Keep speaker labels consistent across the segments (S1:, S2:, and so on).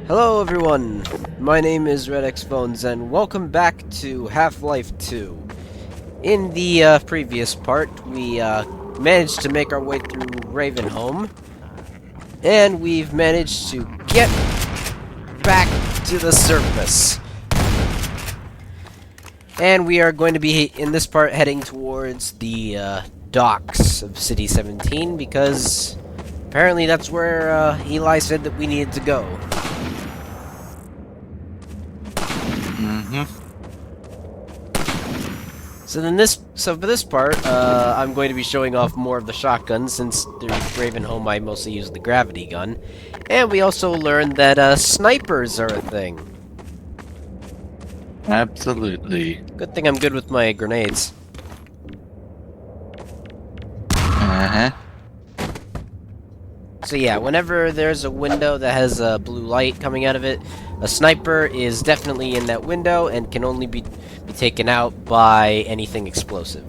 S1: Hello everyone, my name is Redx Phones and welcome back to Half-Life 2. In the previous part, we managed to make our way through Ravenholm, and we've managed to get back to the surface. And we are going to be, in this part, heading towards the docks of City 17, because apparently that's where Eli said that we needed to go. So for this part, I'm going to be showing off more of the shotgun, since through Ravenholm I mostly use the gravity gun. And we also learned that snipers are a thing.
S2: Absolutely.
S1: Good thing I'm good with my grenades. So yeah, whenever there's a window that has a blue light coming out of it, a sniper is definitely in that window and can only be taken out by anything explosive.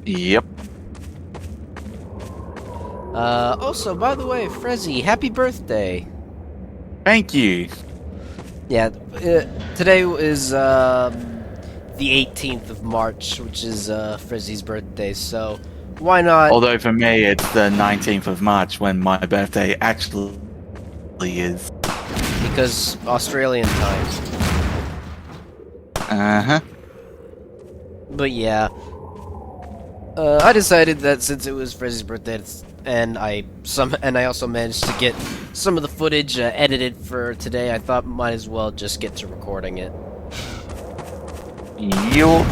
S2: Yep.
S1: Also, by the way, Frezzy, happy birthday!
S2: Thank you.
S1: Yeah, today is the 18th of March, which is Frezzy's birthday, so why not...
S2: Although for me it's the 19th of March when my birthday actually is.
S1: Because Australian time. But yeah, I decided that since it was Frezzy's birthday, and I also managed to get some of the footage edited for today, I thought might as well just get to recording it.
S2: Yup.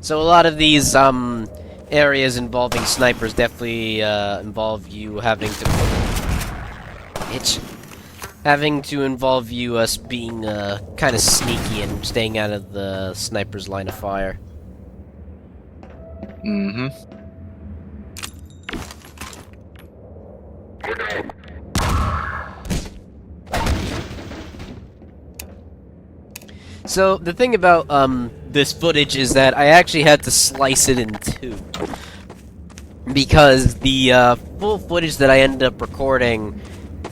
S1: So a lot of these areas involving snipers definitely involve you having to involve you us being kind of sneaky and staying out of the sniper's line of fire. So the thing about this footage is that I actually had to slice it in two, because the full footage that I ended up recording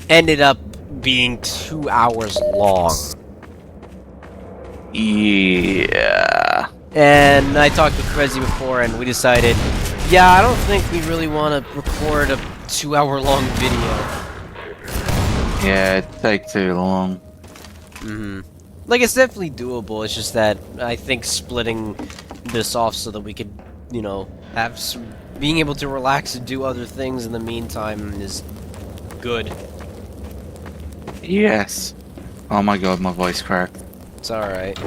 S1: ended up being 2 hours long.
S2: Yeah.
S1: And I talked with Frezzy before, and we decided, yeah, I don't think we really want to record a 2-hour-long video.
S2: Yeah, it'd take too long.
S1: Like, it's definitely doable, it's just that I think splitting this off so that we could, you know, have some... being able to relax and do other things in the meantime is good.
S2: Yes. Oh my god, my voice cracked.
S1: It's alright.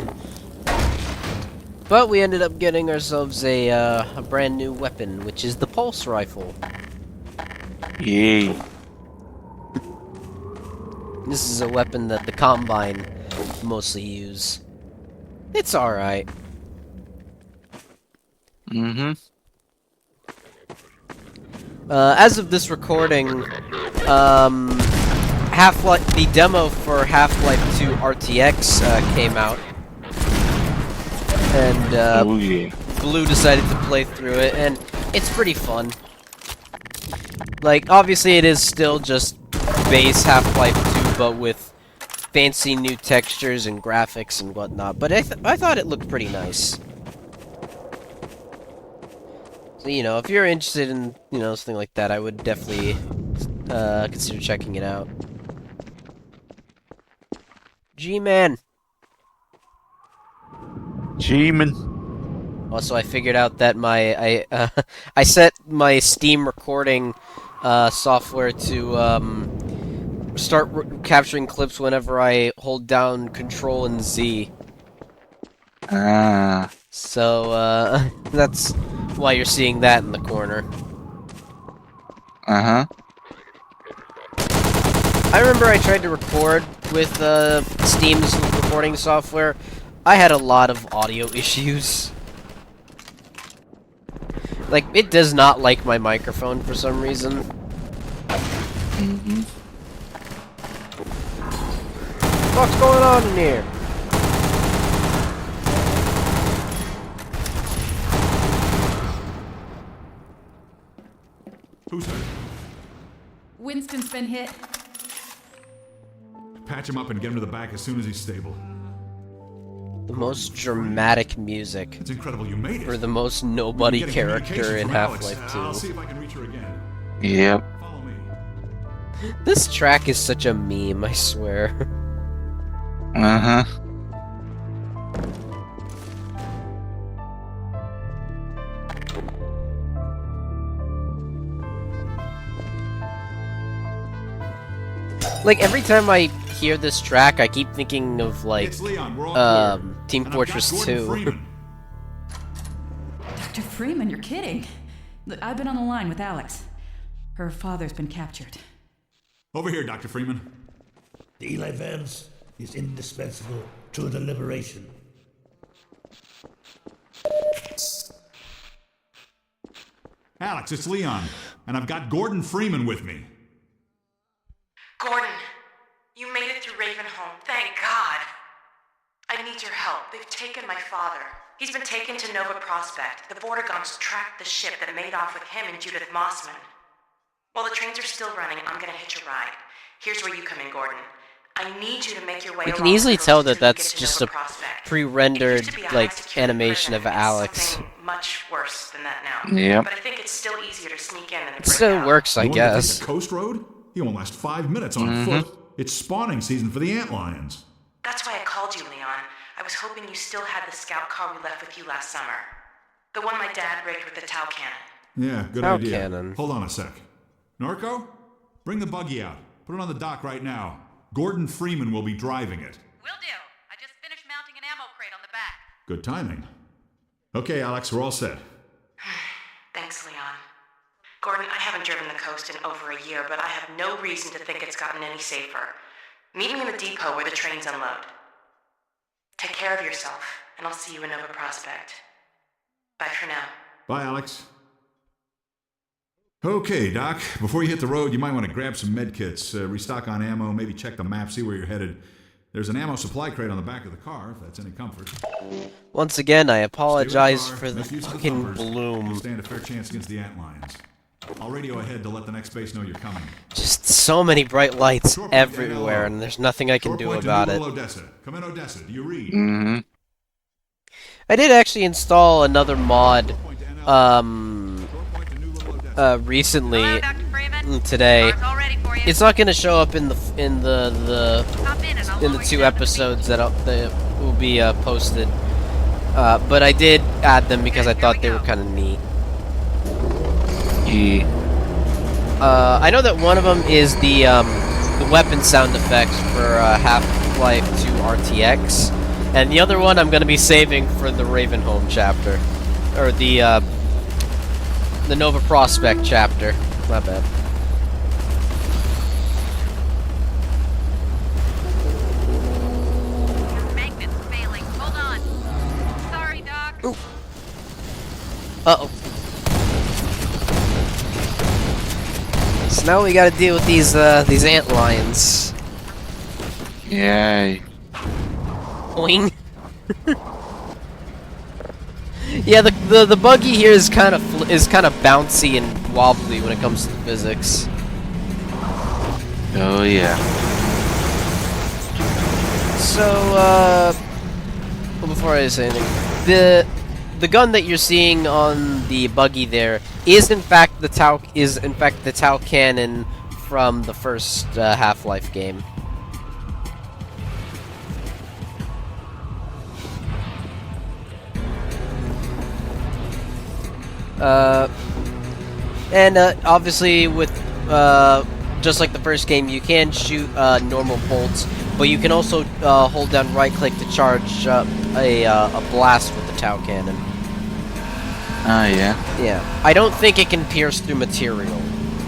S1: But we ended up getting ourselves a brand new weapon, which is the pulse rifle.
S2: Yay.
S1: This is a weapon that the Combine mostly use. It's alright. As of this recording, the demo for Half-Life 2 RTX came out, and
S2: Oh yeah.
S1: Blue decided to play through it, and it's pretty fun. Like, obviously it is still just base Half-Life 2, but with fancy new textures and graphics and whatnot, but I thought it looked pretty nice. So, you know, if you're interested in, you know, something like that, I would definitely consider checking it out. G-Man!
S2: G-man.
S1: Also, I figured out that I set my Steam recording software to start capturing clips whenever I hold down Control and Z. So that's why you're seeing that in the corner. I remember I tried to record with Steam's recording software. I had a lot of audio issues. Like, it does not like my microphone for some reason. What's going on in here?
S3: Who's hurt?
S4: Winston's been hit.
S3: Patch him up and get him to the back as soon as he's stable.
S1: The most dramatic music
S3: It's incredible you made it.
S1: for the most nobody
S3: Getting
S1: character
S3: communication
S1: in
S3: from Alex.
S1: Half-Life
S3: I'll
S1: 2.
S3: see if I can reach her again.
S2: Yep.
S3: Follow me.
S1: This track is such a meme, I swear.
S2: Uh-huh.
S1: Like, every time I hear this track, I keep thinking of, like,
S3: It's Leon. We're all clear.
S1: Team
S3: And I've
S1: Fortress
S3: got Gordon
S1: 2.
S3: Freeman.
S4: Dr. Freeman, you're kidding. Look, I've been on the line with Alex. Her father's been captured.
S3: Over here, Dr. Freeman.
S5: The Eli Vance is indispensable to the liberation.
S3: Alex, it's Leon. And I've got Gordon Freeman with me.
S6: Gordon, you made it through Ravenholm. Thank God. I need your help. They've taken my father. He's been taken to Nova Prospekt. The Vortigaunts tracked the ship that made off with him and Judith Mossman. While the trains are still running, I'm gonna hitch a ride. Here's where you come in, Gordon. I need you to make your way
S1: We can
S6: along
S1: easily
S6: the
S1: tell
S6: coast
S1: that
S6: until you
S1: that's
S6: get to
S1: just
S6: Nova
S1: a
S6: Prospekt.
S1: pre-rendered,
S6: It used to be a
S1: like,
S6: high-security
S1: animation
S6: prison.
S1: of
S6: It's
S1: Alex.
S6: something much worse than that now.
S2: Yep.
S6: But I think it's still easier to sneak in than to
S1: It
S6: break
S1: still
S6: out.
S1: works, I
S3: You want me to take
S1: guess.
S3: the coast road? He won't last 5 minutes on foot. It's spawning season for the antlions.
S6: That's why I called you, Leon. I was hoping you still had the scout car we left with you last summer. The one my dad rigged with the Tau cannon.
S3: Yeah, good
S1: Tau
S3: idea.
S1: cannon.
S3: Hold on a sec. Norco, bring the buggy out. Put it on the dock right now. Gordon Freeman will be driving it.
S7: Will do. I just finished mounting an ammo crate on the back.
S3: Good timing. Okay, Alex, we're all set.
S6: Thanks, Leon. Gordon, I haven't driven the coast in over a year, but I have no reason to think it's gotten any safer. Meet me in the depot where the trains unload. Take care of yourself, and I'll see you in Nova Prospekt. Bye for now.
S3: Bye, Alex. Okay, Doc. Before you hit the road, you might want to grab some med kits, restock on ammo, maybe check the map, see where you're headed. There's an ammo supply crate on the back of the car, if that's any comfort.
S1: Once again, I
S3: Stay with
S1: apologize
S3: car,
S1: for the
S3: make use of
S1: fucking
S3: covers. You'll
S1: bloom.
S3: stand a fair chance against the antlions. I'll radio ahead to let the next base know you're coming.
S1: Just so many bright lights
S3: Short point to
S1: everywhere,
S3: NLO.
S1: and there's nothing I can
S3: Short
S1: do
S3: point to
S1: about it.
S3: New Odessa. Come in, Odessa. Do you read?
S2: Mm-hmm.
S1: I did actually install another mod,
S3: Short point to NLO. Short point to New Odessa.
S1: recently,
S7: Hello, Dr. Freeman.
S1: today.
S7: Car's all ready for you.
S1: It's not gonna show up in the
S7: Hop in and I'll
S1: in the
S7: lower
S1: 2
S7: you down to
S1: episodes that will be posted, but I did add them because I
S7: Okay, here
S1: thought
S7: we
S1: they
S7: go.
S1: were kind of neat.
S2: Yeah.
S1: I know that one of them is the weapon sound effects for Half-Life 2 RTX, and the other one I'm gonna be saving for the Ravenholm chapter, or the Nova Prospekt chapter. My bad.
S7: Your magnet's failing. Hold on. Sorry, Doc.
S1: Ooh. Uh-oh. So now we gotta deal with these antlions.
S2: Yay.
S1: Boing. Yeah, the buggy here is kind of bouncy and wobbly when it comes to physics.
S2: Oh, yeah.
S1: So, well, before I say anything, the gun that you're seeing on the buggy there is in fact the Tau cannon from the first Half-Life game. And obviously with just like the first game, you can shoot normal bolts, but you can also hold down right-click to charge up a blast with the Tau cannon.
S2: Oh, yeah.
S1: Yeah, I don't think it can pierce through material.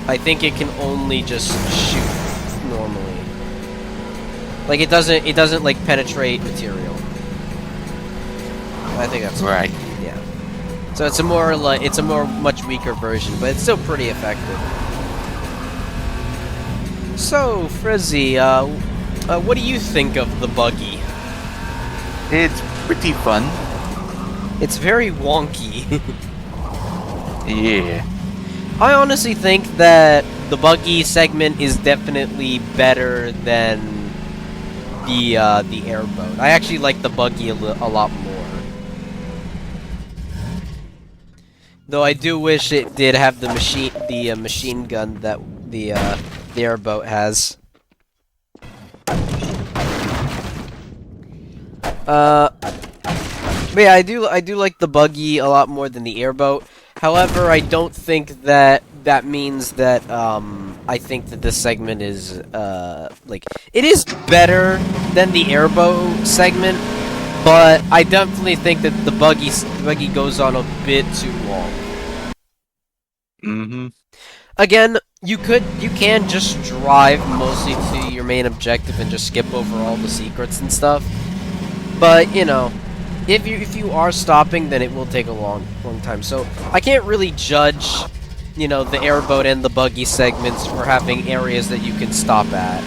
S1: I think it can only just shoot normally. Like it doesn't like penetrate material. I think that's
S2: Right.
S1: Yeah. So it's a much weaker version, but it's still pretty effective. So, Frezzy, what do you think of the buggy?
S2: It's pretty fun.
S1: It's very wonky.
S2: Yeah.
S1: I honestly think that the Buggy segment is definitely better than the airboat. I actually like the Buggy a lot more. Though I do wish it did have the machine gun that the airboat has. But yeah, I do like the Buggy a lot more than the airboat. However, I don't think that that means that I think that this segment is like it is better than the airboat segment, but I definitely think that the Buggy goes on a bit too long.
S2: Mm-hmm.
S1: Again, you can just drive mostly to your main objective and just skip over all the secrets and stuff. But you know, if you are stopping, then it will take a long time. So I can't really judge, you know, the airboat and the Buggy segments for having areas that you can stop at.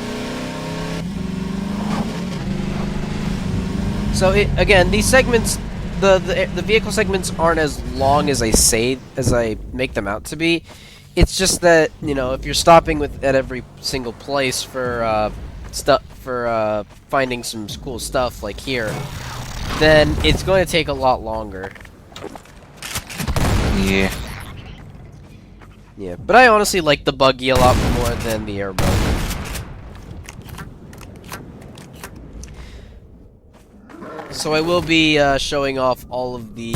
S1: So again, these segments, the vehicle segments aren't as long as I make them out to be. It's just that, you know, if you're stopping at every single place for finding some cool stuff like here, then it's going to take a lot longer.
S2: Yeah.
S1: Yeah, but I honestly like the Buggy a lot more than the airboat. So I will be showing off all of the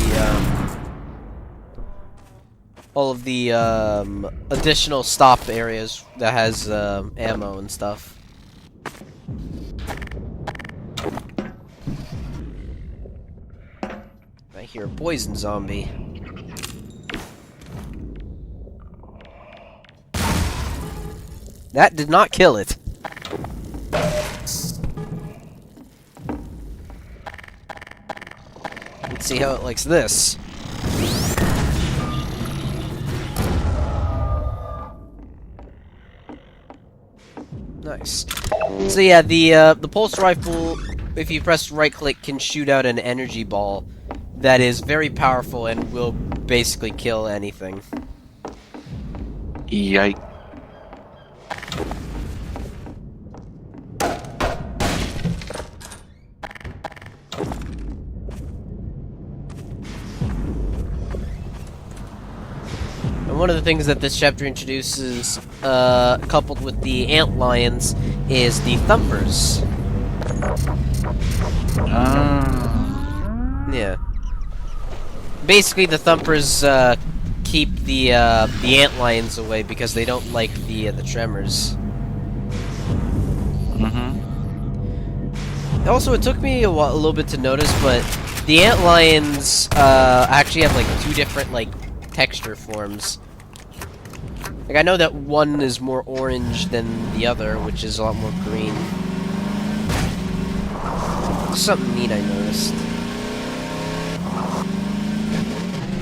S1: additional stop areas that has ammo and stuff. I hear a poison zombie. That did not kill it. Let's see how it likes this. Nice. So yeah, the pulse rifle, if you press right click, can shoot out an energy ball that is very powerful and will basically kill anything.
S2: Yikes.
S1: And one of the things that this chapter introduces, coupled with the ant lions, is the thumpers. Yeah. Basically, the thumpers keep the ant lions away because they don't like the tremors. Also, it took me a little bit to notice, but the ant lions actually have like two different like texture forms. Like I know that one is more orange than the other, which is a lot more green. Something neat I noticed.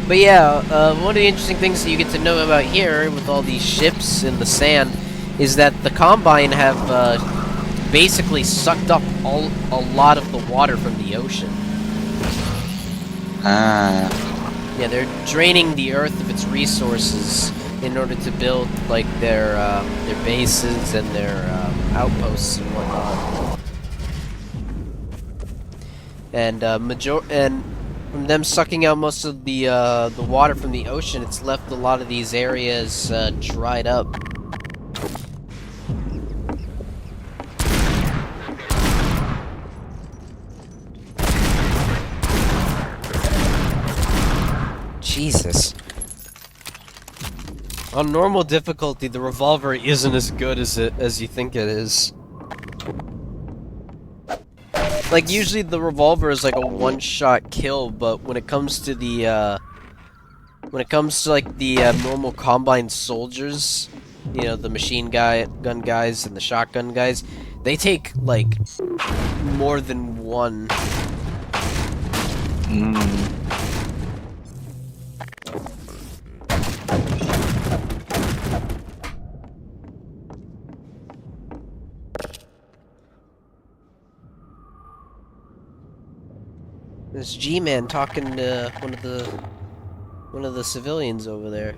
S1: But yeah, one of the interesting things that you get to know about here, with all these ships in the sand, is that the Combine have basically sucked up a lot of the water from the ocean. Yeah, they're draining the Earth of its resources in order to build like their bases and their outposts and whatnot. And from them sucking out most of the water from the ocean, it's left a lot of these areas dried up. Jesus. On normal difficulty, the revolver isn't as good as you think it is. Like, usually the revolver is like a one-shot kill, but when it comes to the, normal Combine soldiers, you know, the machine gun guys and the shotgun guys, they take, like, more than one. This G-Man talking to one of the civilians over there.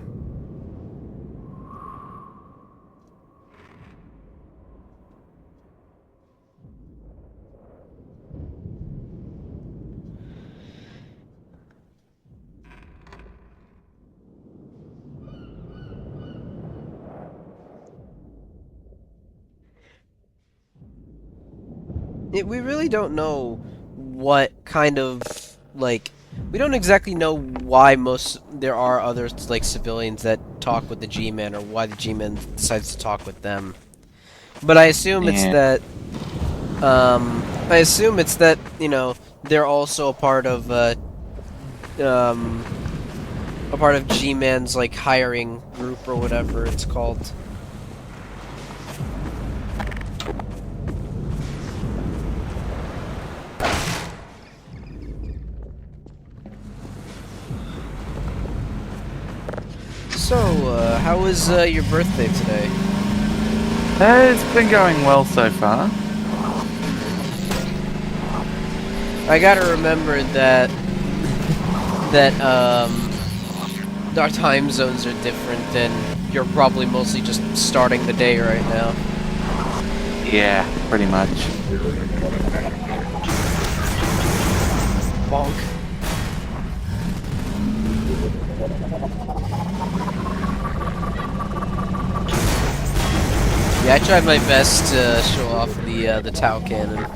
S1: we really don't know what kind of, like, we don't exactly know why there are other, like, civilians that talk with the G-Man, or why the G-Man decides to talk with them. But I assume it's
S2: Yeah.
S1: that, you know, they're also a part of G-Man's, like, hiring group or whatever it's called. So, how was your birthday today?
S2: It's been going well so far.
S1: I gotta remember that our time zones are different, and you're probably mostly just starting the day right now.
S2: Yeah, pretty much.
S1: Bonk. Yeah, I tried my best to show off the Tau cannon.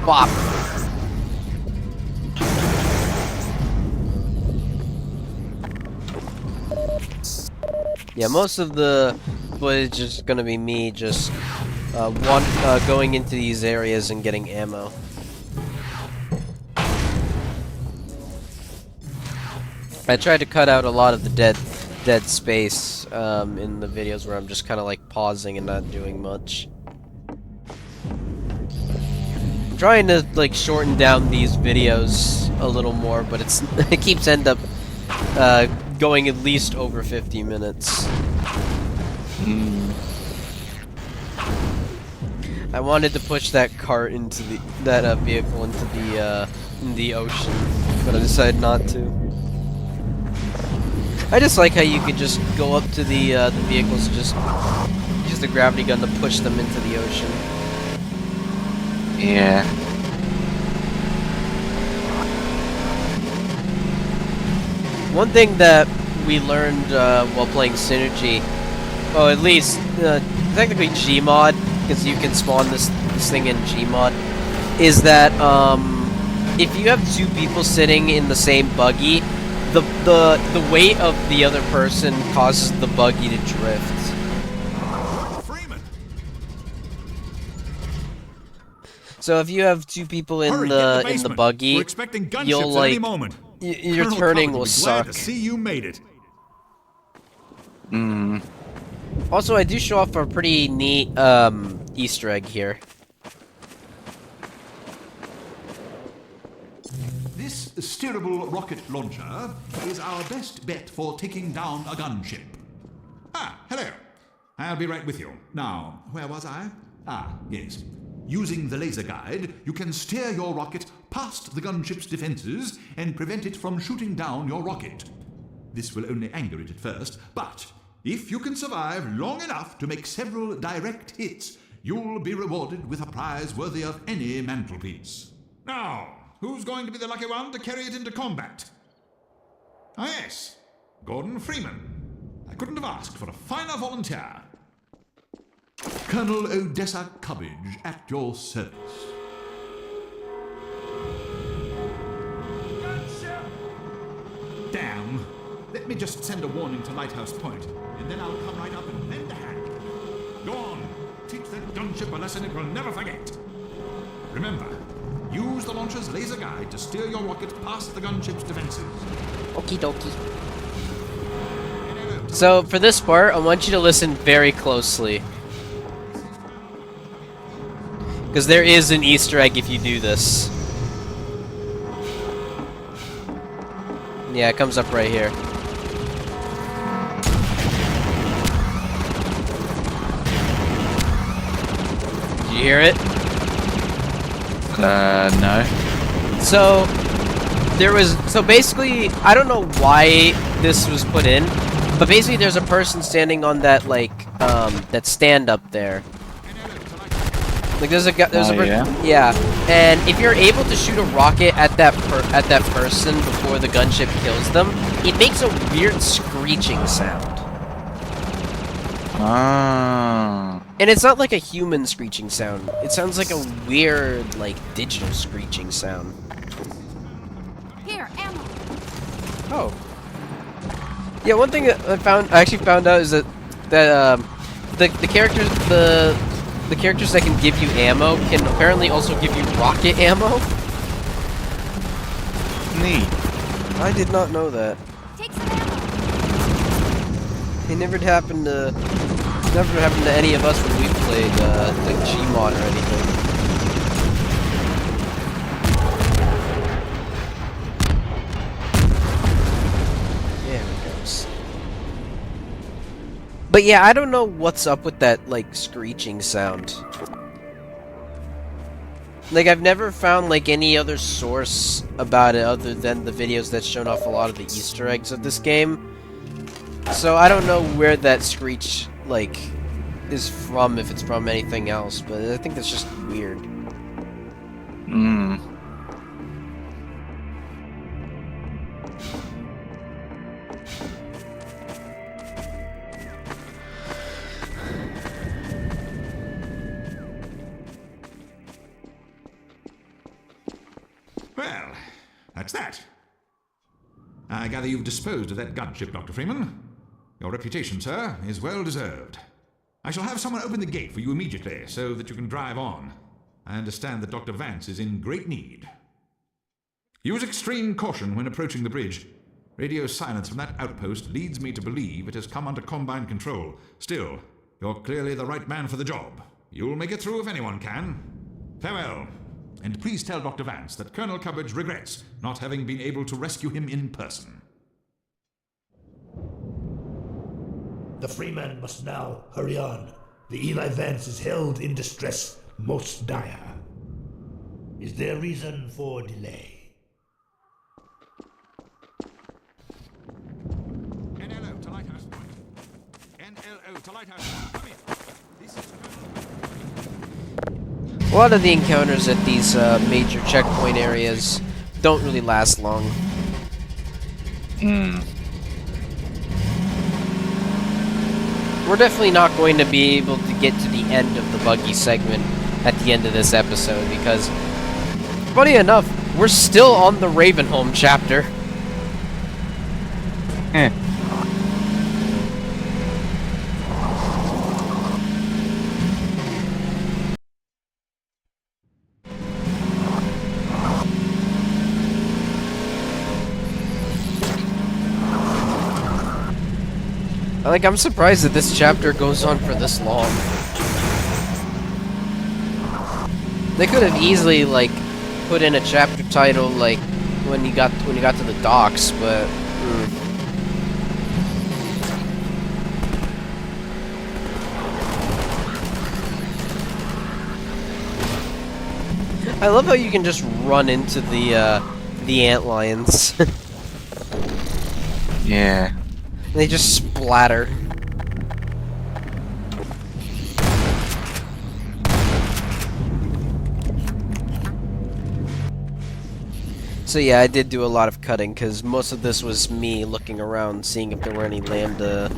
S1: Bop. Yeah, most of the footage is gonna be me just going into these areas and getting ammo. I tried to cut out a lot of the dead space in the videos where I'm just kind of like pausing and not doing much. I'm trying to like shorten down these videos a little more, but it keeps end up going at least over 50 minutes. I wanted to push that cart into that vehicle into the ocean, but I decided not to. I just like how you could just go up to the vehicles and just use the gravity gun to push them into the ocean.
S2: Yeah.
S1: One thing that we learned while playing Synergy, oh, at least technically Gmod, because you can spawn this thing in Gmod, is that if you have two people sitting in the same buggy, the weight of the other person causes the buggy to drift.
S3: Freeman!
S1: So if you have two people in
S3: Hurry,
S1: the
S3: get in the
S1: buggy,
S3: We're expecting gunships
S1: you'll
S3: at any
S1: like
S3: moment.
S1: your
S3: Colonel
S1: turning
S3: Cobb
S1: will
S3: be glad
S1: suck.
S3: to see you made it.
S1: Also, I do show off a pretty neat Easter egg here.
S3: This steerable rocket launcher is our best bet for taking down a gunship. Ah, hello. I'll be right with you. Now, where was I? Ah, yes. Using the laser guide, you can steer your rocket past the gunship's defenses and prevent it from shooting down your rocket. This will only anger it at first, but if you can survive long enough to make several direct hits, you'll be rewarded with a prize worthy of any mantelpiece. Now, who's going to be the lucky one to carry it into combat? Ah, yes, Gordon Freeman. I couldn't have asked for a finer volunteer. Colonel Odessa Cubbage at your service. Damn. Let me just send a warning to Lighthouse Point, and then I'll come right up and lend a hand. Go on. Teach that gunship a lesson it will never forget. Remember, use the launcher's laser guide to steer your rocket past the gunship's defenses.
S1: Okie dokie. So, for this part, I want you to listen very closely. Because there is an Easter egg if you do this. Yeah, it comes up right here. Did you hear it?
S2: No.
S1: So, basically, I don't know why this was put in, but basically there's a person standing on that, like, that stand up there. Like there's a
S2: yeah?
S1: yeah, and if you're able to shoot a rocket at that person before the gunship kills them, it makes a weird screeching sound.
S2: Ah.
S1: And it's not like a human screeching sound. It sounds like a weird, like, digital screeching sound.
S7: Here, ammo.
S1: Oh. Yeah, one thing that I actually found out is that the characters that can give you ammo can apparently also give you rocket ammo.
S2: Neat.
S1: I did not know that.
S7: Take some ammo.
S1: It never happened to any of us when we played like Gmod or anything. There it goes. But yeah, I don't know what's up with that like screeching sound. Like I've never found like any other source about it other than the videos that shown off a lot of the Easter eggs of this game. So I don't know where that screech like is from, if it's from anything else, but I think that's just weird.
S2: Hmm.
S3: Well, that's that. I gather you've disposed of that gunship, Dr. Freeman. Your reputation, sir, is well deserved. I shall have someone open the gate for you immediately, so that you can drive on. I understand that Dr. Vance is in great need. Use extreme caution when approaching the bridge. Radio silence from that outpost leads me to believe it has come under Combine control. Still, you're clearly the right man for the job. You'll make it through if anyone can. Farewell. And please tell Dr. Vance that Colonel Cubbage regrets not having been able to rescue him in person.
S5: The Freeman must now hurry on. The Eli Vance is held in distress most dire. Is there reason for delay?
S3: NLO to Lighthouse Point. NLO to Lighthouse Point. Come in. This is
S1: A lot of the encounters at these major checkpoint areas don't really last long.
S2: Hmm.
S1: We're definitely not going to be able to get to the end of the Buggy segment at the end of this episode because, funny enough, we're still on the Ravenholm chapter.
S2: Eh.
S1: Like, I'm surprised that this chapter goes on for this long. They could have easily, like, put in a chapter title, like, when you got to the docks, but... I love how you can just run into the antlions.
S2: Yeah.
S1: They just splatter. So yeah, I did do a lot of cutting, because most of this was me looking around, seeing if there were any lambda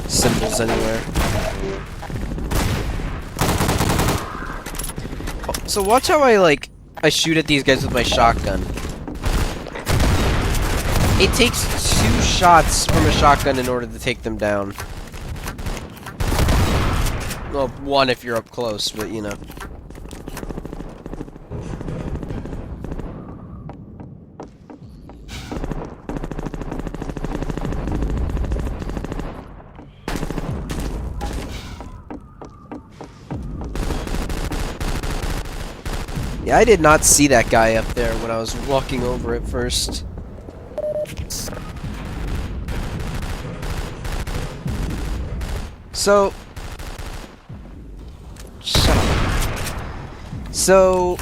S1: symbols anywhere. So watch how I shoot at these guys with my shotgun. It takes 2 shots from a shotgun in order to take them down. Well, 1 if you're up close, but you know. Yeah, I did not see that guy up there when I was walking over it first. So... Shut up. So...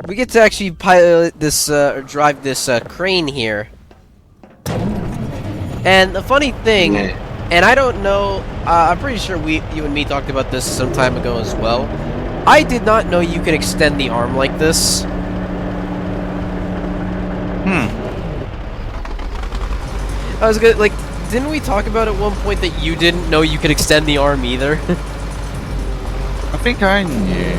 S1: we get to actually pilot this, or drive this, crane here. And the funny thing And I don't know, I'm pretty sure you and me talked about this some time ago as well. I did not know you could extend the arm like this. I was good, like, didn't we talk about at one point that you didn't know you could extend the arm either?
S2: I think I knew.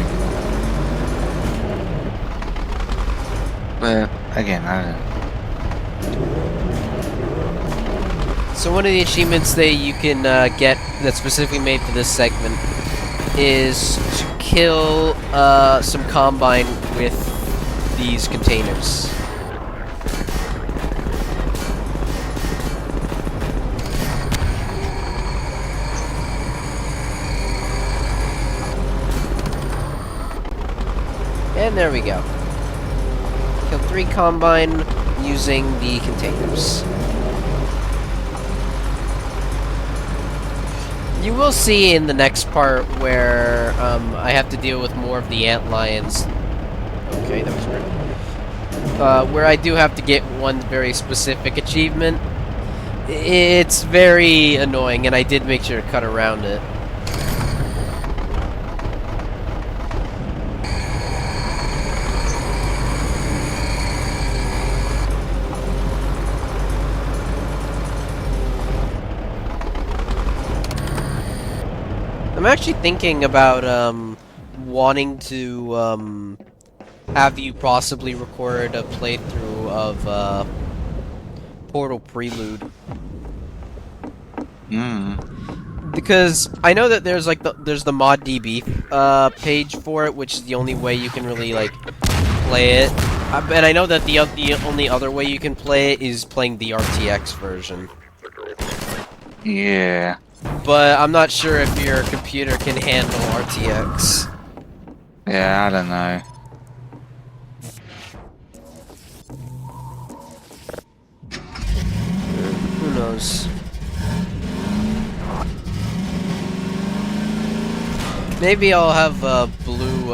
S2: But again, I don't know.
S1: So one of the achievements that you can get that's specifically made for this segment is to kill some Combine with these containers. And there we go. Killed 3 Combine using the containers. You will see in the next part where I have to deal with more of the antlions. Okay, that was weird. Where I do have to get one very specific achievement. It's very annoying, and I did make sure to cut around it. I'm actually thinking about wanting to have you possibly record a playthrough of Portal Prelude. Because I know that there's like there's the ModDB page for it, which is the only way you can really like play it. And I know that the only other way you can play it is playing the RTX version.
S2: Yeah.
S1: But I'm not sure if your computer can handle RTX.
S2: Yeah, I don't know.
S1: Who knows? Maybe I'll have Blue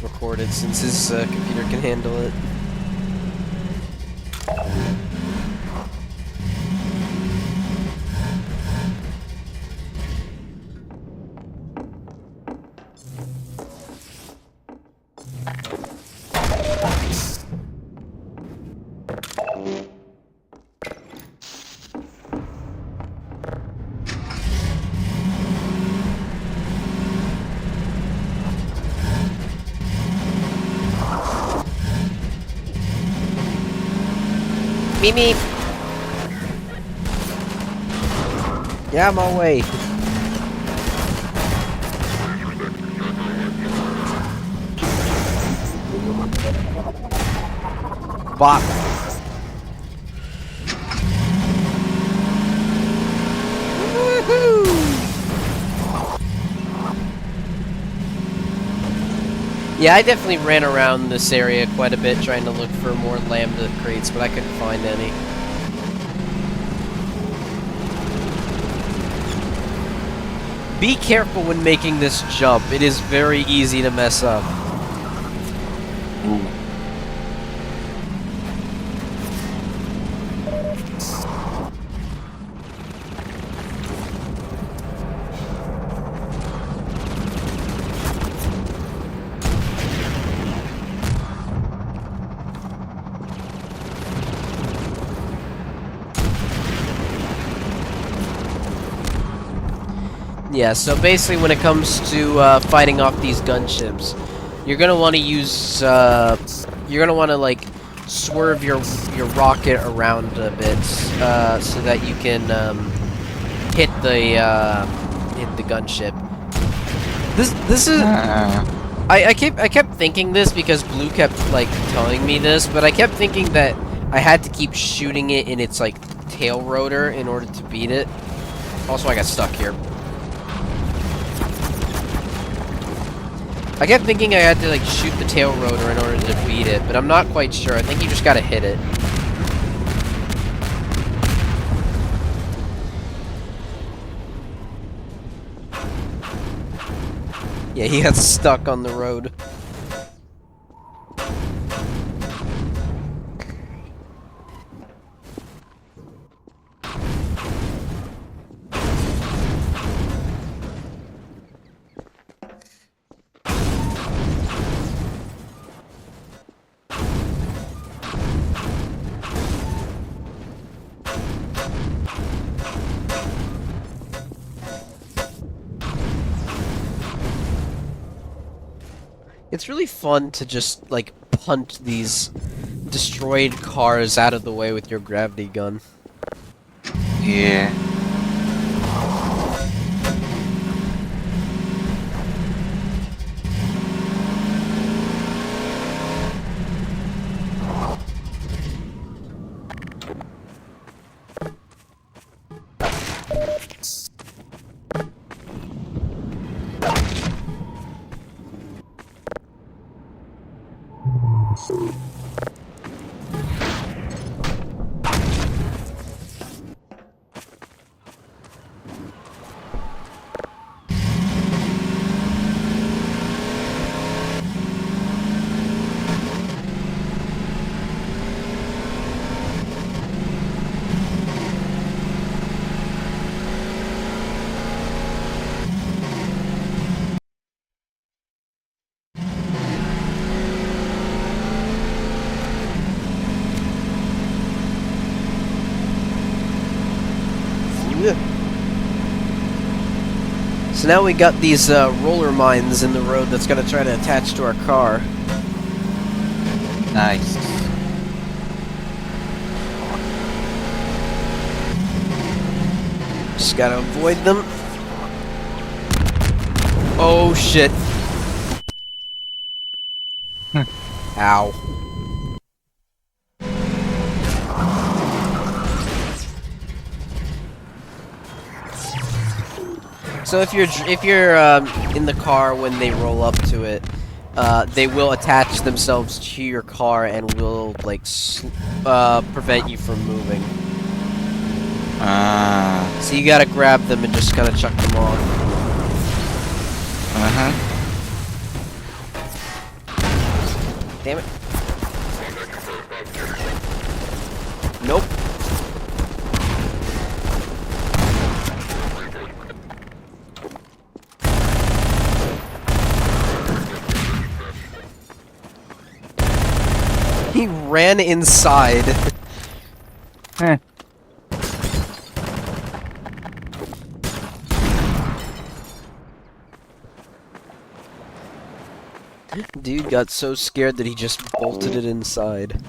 S1: recorded since his computer can handle it. Meep meep. Yeah, I'm on way. Bop. Woohoo! Yeah, I definitely ran around this area quite a bit trying to look for more Lambda crates, but I couldn't find any. Be careful when making this jump. It is very easy to mess up.
S2: Ooh.
S1: Yeah, so basically when it comes to fighting off these gunships, you're gonna want to use, you're gonna want to like swerve your rocket around a bit, so that you can hit the gunship. This is I kept thinking this because Blue kept like telling me this, but I kept thinking that I had to keep shooting it in its like tail rotor in order to beat it. Also, I got stuck here. I kept thinking I had to like shoot the tail rotor in order to beat it, but I'm not quite sure. I think you just gotta hit it. Yeah, he got stuck on the road. It's really fun to just, like, punt these destroyed cars out of the way with your gravity gun.
S2: Yeah.
S1: So now we got these roller mines in the road that's gonna try to attach to our car.
S2: Nice.
S1: Just gotta avoid them. Oh shit. Ow. So if you're in the car when they roll up to it, they will attach themselves to your car and will like prevent you from moving.
S2: Ah.
S1: So you gotta grab them and just kind of chuck them off. Damn it. Nope. He ran inside.
S2: Eh.
S1: Dude got so scared that he just bolted it inside.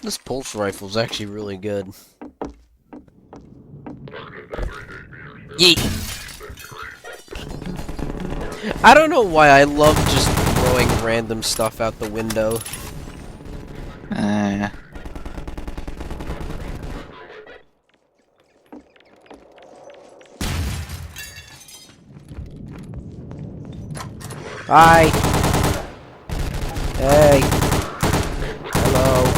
S1: This pulse rifle's actually really good. Yeet! I don't know why I love just throwing random stuff out the window. Hi! Hey! Hello!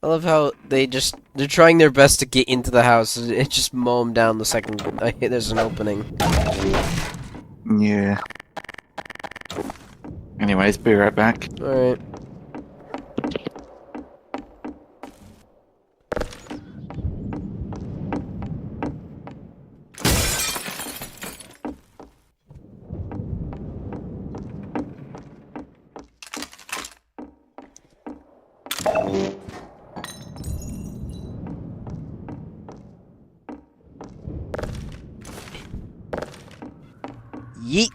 S1: I love how they're trying their best to get into the house. It just mow them down the second there's an opening.
S2: Yeah. Anyways, be right back.
S1: Alright. Yeet!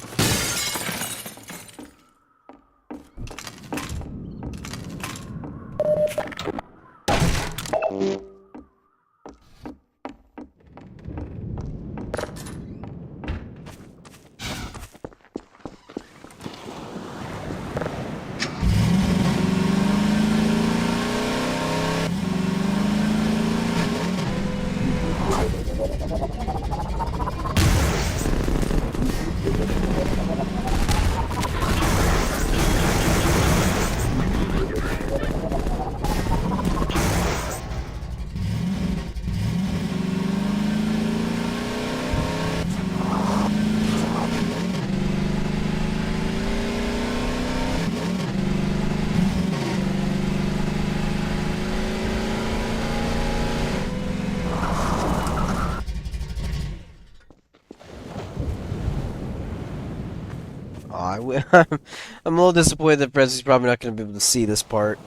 S1: I'm a little disappointed that Frezzy's probably not going to be able to see this part.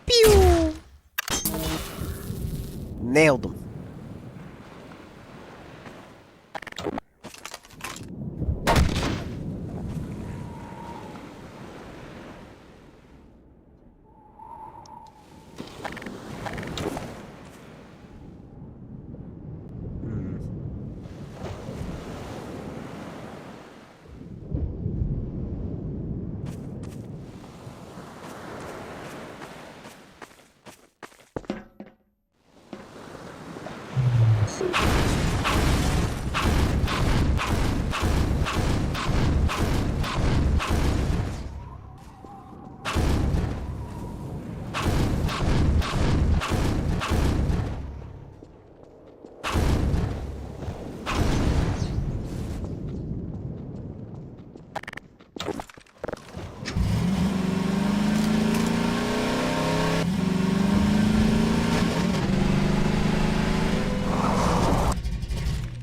S1: Pew! Nailed him.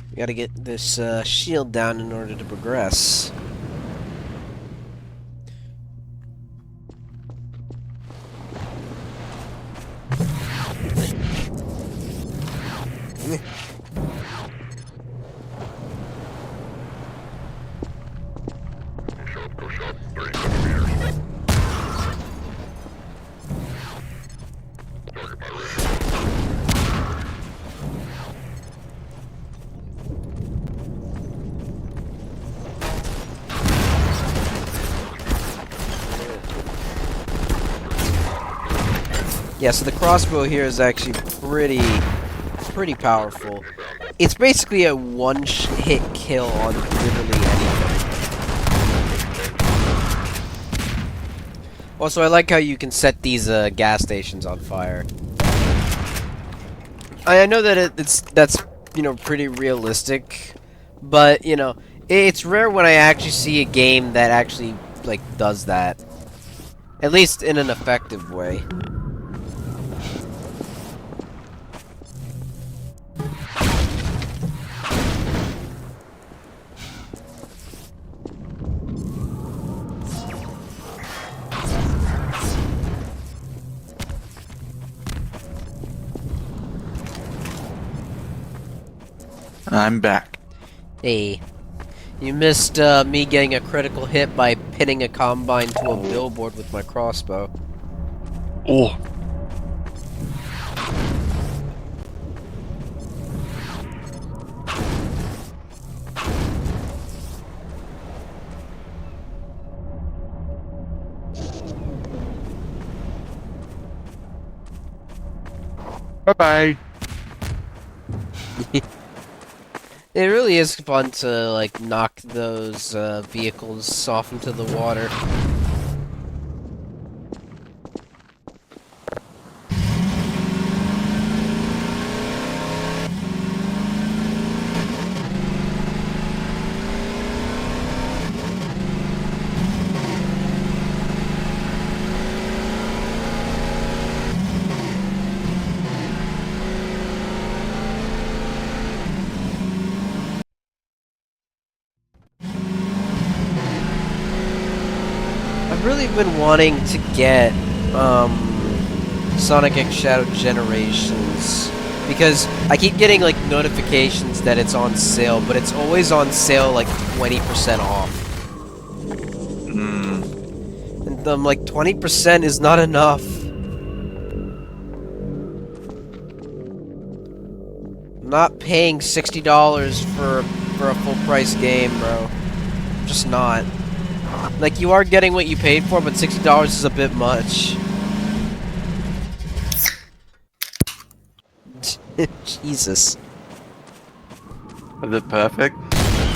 S1: We gotta get this shield down in order to progress. Yeah, so the crossbow here is actually pretty powerful. It's basically a one-hit kill on literally anything. Also, I like how you can set these gas stations on fire. I know that that's pretty realistic, but it's rare when I actually see a game that actually does that, at least in an effective way.
S2: I'm back.
S1: Hey, you missed me getting a critical hit by pinning a combine to a billboard with my crossbow.
S2: Oh. Bye-bye.
S1: It really is fun to, knock those vehicles off into the water. I've really been wanting to get Sonic X Shadow Generations because I keep getting notifications that it's on sale, but it's always on sale 20% off. And I'm 20% is not enough. I'm not paying $60 for a full price game, bro. I'm just not. You are getting what you paid for, but $60 is a bit much. Jesus.
S2: Was it perfect?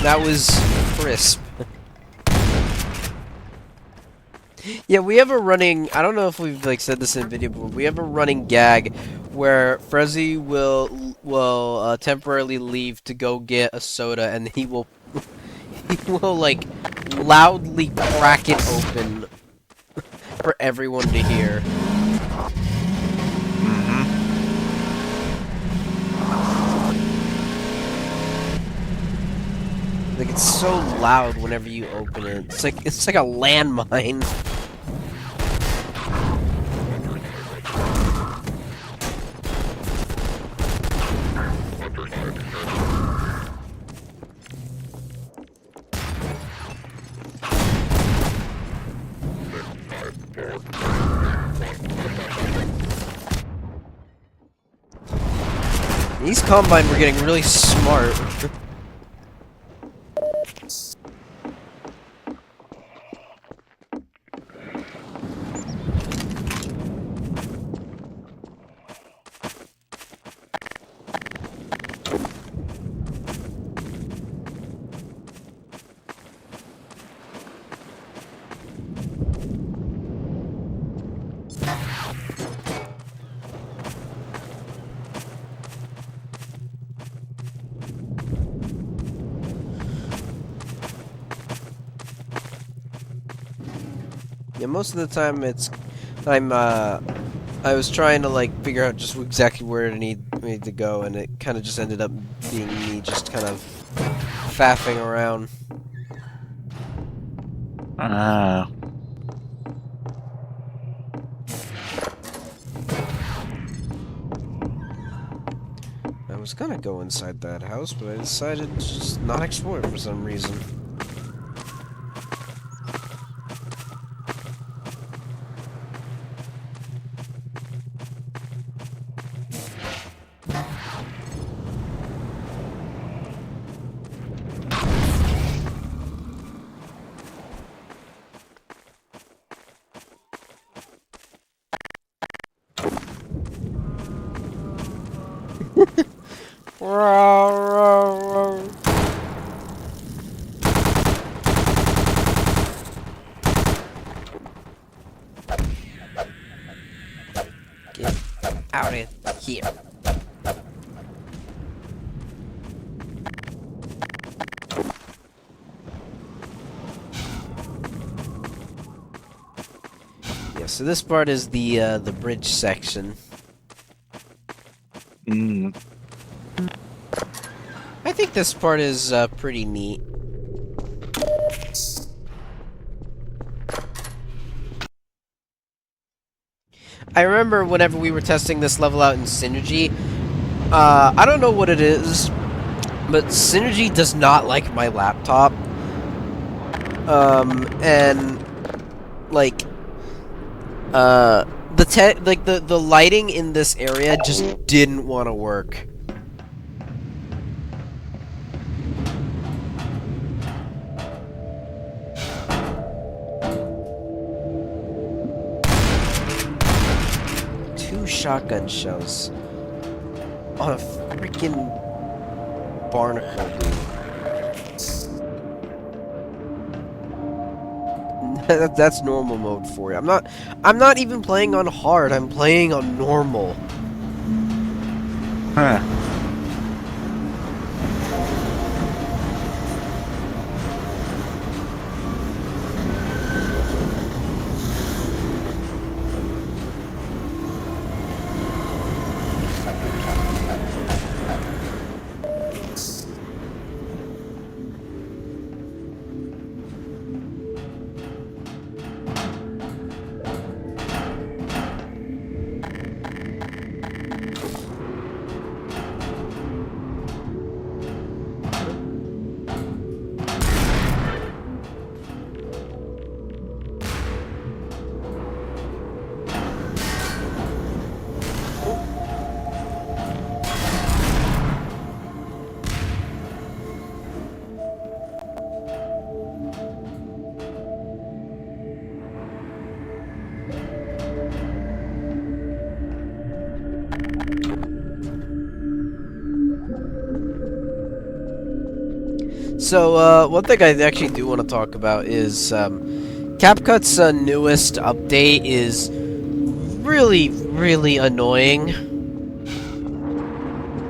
S1: That was crisp. Yeah, we have a running... I don't know if we've, said this in a video before. We have a running gag where Frezzy will temporarily leave to go get a soda, and he will... he will, loudly crack it open for everyone to hear. Like, it's so loud whenever you open it. It's like a landmine. These Combine were getting really smart. Yeah, most of the time I was trying to like figure out just exactly where I need to go, and it kind of just ended up being me just kind of faffing around.
S2: Ah.
S1: I was gonna go inside that house, but I decided to just not explore it for some reason. Get out of here. Yeah, so this part is the bridge section.
S2: Mm.
S1: I think this part is pretty neat. I remember whenever we were testing this level out in Synergy, I don't know what it is, but Synergy does not like my laptop. And like the lighting in this area just didn't want to work. Shotgun shells on a freaking barnacle, dude. That's normal mode for you. I'm not even playing on hard. I'm playing on normal.
S2: Huh.
S1: So, one thing I actually do want to talk about is CapCut's newest update is really, really annoying.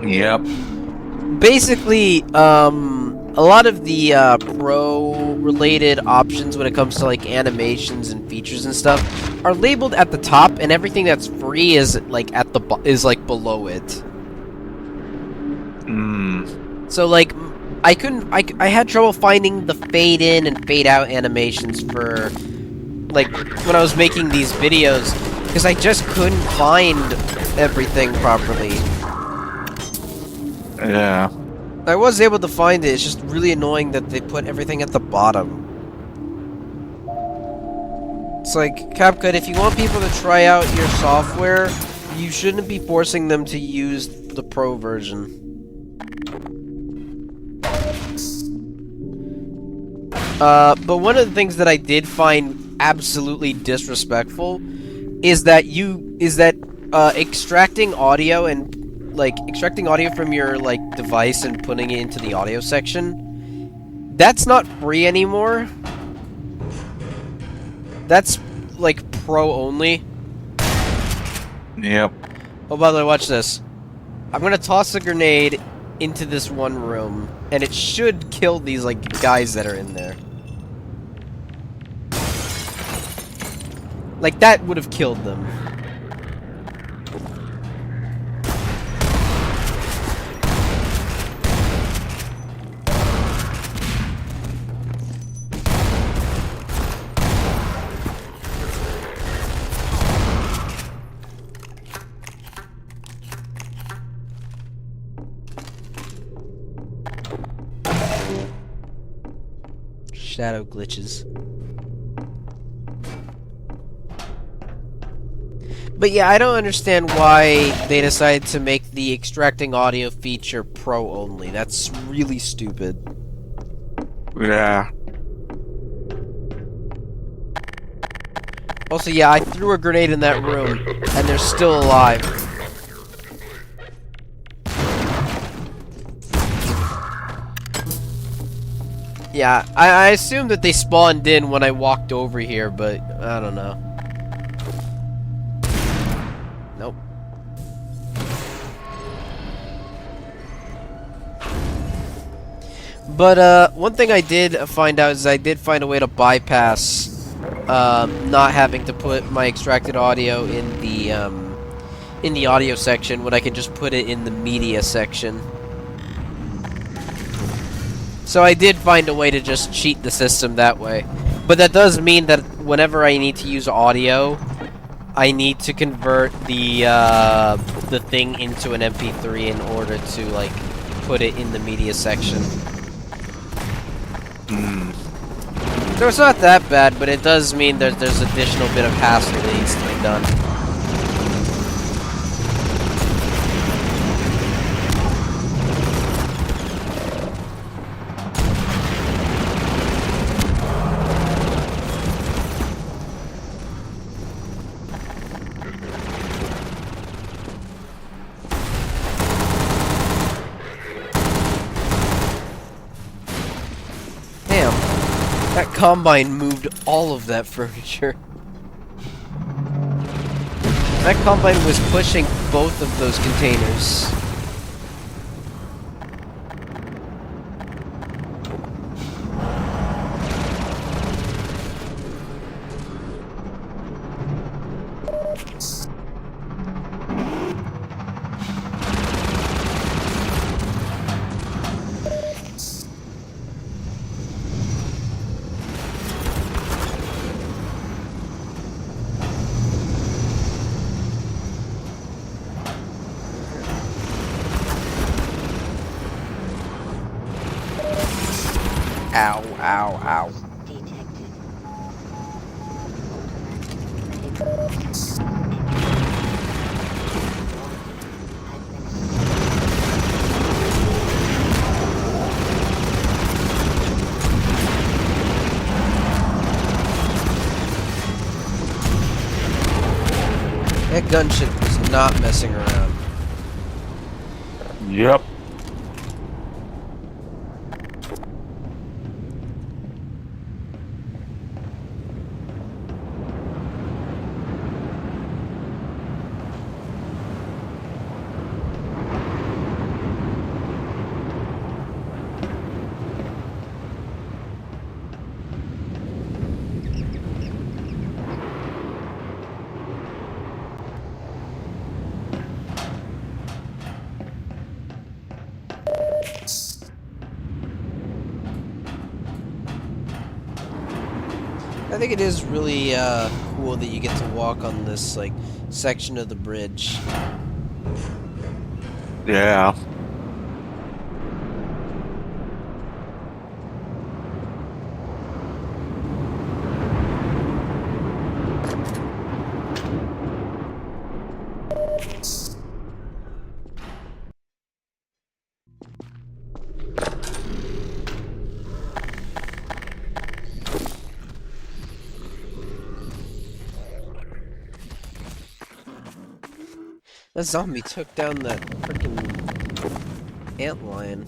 S2: Yep.
S1: Basically, a lot of the pro-related options when it comes to like animations and features and stuff are labeled at the top, and everything that's free is like is like below it.
S2: Mm.
S1: So like I couldn't. I had trouble finding the fade in and fade out animations for, like, when I was making these videos, because I just couldn't find everything properly.
S2: Yeah.
S1: I was able to find it. It's just really annoying that they put everything at the bottom. It's like, CapCut, if you want people to try out your software, you shouldn't be forcing them to use the pro version. But one of the things that I did find absolutely disrespectful is that extracting audio and, like, extracting audio from your, like, device and putting it into the audio section, that's not free anymore. That's, like, pro only.
S2: Yep.
S1: Oh, by the way, watch this. I'm gonna toss a grenade into this one room, and it should kill these, like, guys that are in there. Like, that would have killed them. Shadow glitches. But yeah, I don't understand why they decided to make the extracting audio feature pro only. That's really stupid.
S2: Yeah.
S1: Also, yeah, I threw a grenade in that room, and they're still alive. Yeah, I assumed that they spawned in when I walked over here, but I don't know. Nope. But, one thing I did find out is I did find a way to bypass, not having to put my extracted audio in the audio section when I can just put it in the media section. So I did find a way to just cheat the system that way. But that does mean that whenever I need to use audio, I need to convert the thing into an MP3 in order to, like, put it in the media section. So it's not that bad, but it does mean that there's additional bit of hassle that needs to be done. That combine moved all of that furniture. That combine was pushing both of those containers. Ow, ow, ow. That gunship was not messing around.
S2: Yep.
S1: I think it is really cool that you get to walk on this like section of the bridge.
S2: Yeah.
S1: That zombie took down that freaking antlion.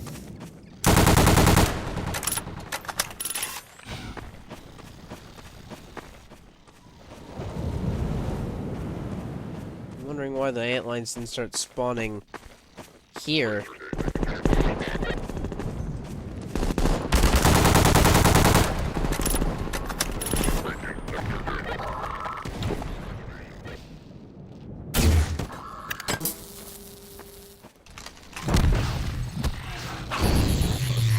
S1: I'm wondering why the antlions didn't start spawning here.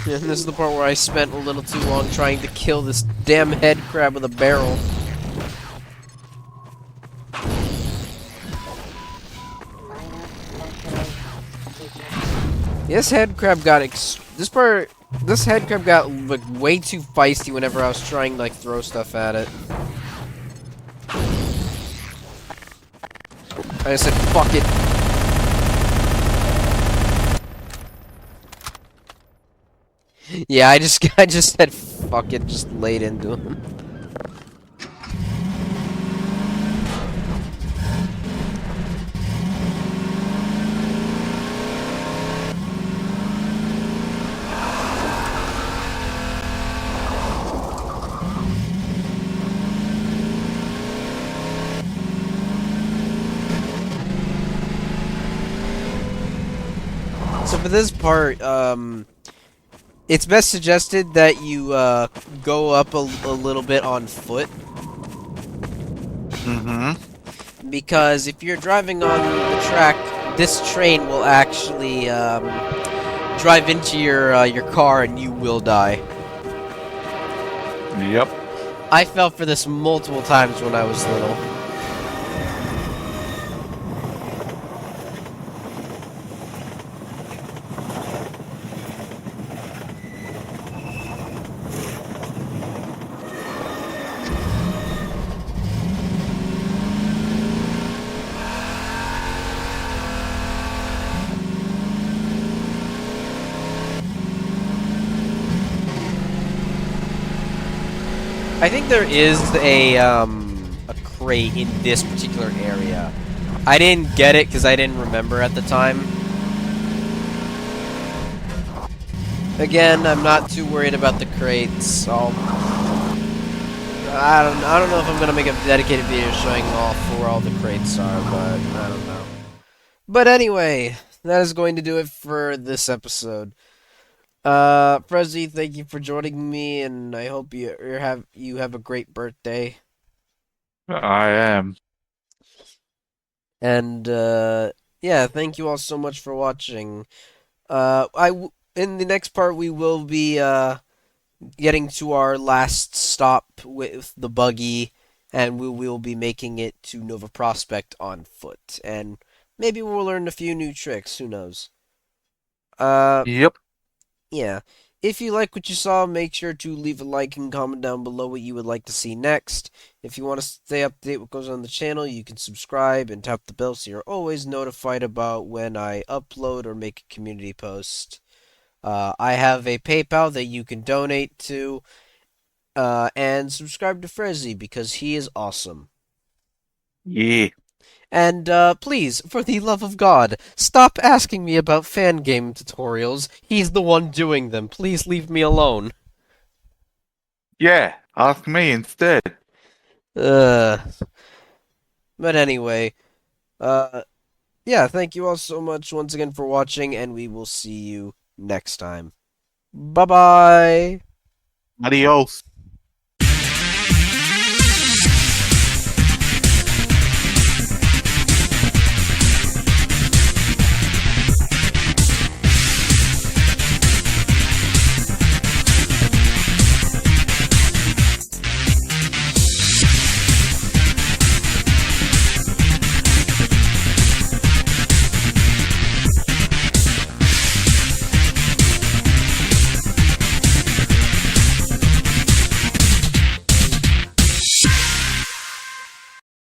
S1: And this is the part where I spent a little too long trying to kill this damn head crab with a barrel. This head crab got this head crab got like way too feisty whenever I was trying to like throw stuff at it. I just said fuck it. Yeah, I just said fuck it, just laid into him. So for this part, it's best suggested that you go up a little bit on foot. Because if you're driving on the track, this train will actually drive into your car and you will die.
S2: Yep.
S1: I fell for this multiple times when I was little. I think there is a crate in this particular area. I didn't get it because I didn't remember at the time. Again, I'm not too worried about the crates. So I don't know if I'm gonna make a dedicated video showing off where all the crates are, but I don't know. But anyway, that is going to do it for this episode. Frezzy, thank you for joining me, and I hope you have a great birthday.
S2: I am.
S1: And yeah, thank you all so much for watching. In the next part we will be getting to our last stop with the buggy, and we will be making it to Nova Prospekt on foot, and maybe we'll learn a few new tricks. Who knows?
S2: Yep.
S1: Yeah. If you like what you saw, make sure to leave a like and comment down below what you would like to see next. If you want to stay up to date what goes on the channel, you can subscribe and tap the bell so you're always notified about when I upload or make a community post. I have a PayPal that you can donate to, and subscribe to Frezzy because he is awesome.
S2: Yeah.
S1: And please, for the love of God, stop asking me about fan game tutorials. He's the one doing them. Please leave me alone.
S2: Yeah. Ask me instead.
S1: But anyway, yeah, thank you all so much once again for watching, and we will see you next time. Bye-bye!
S2: Adios.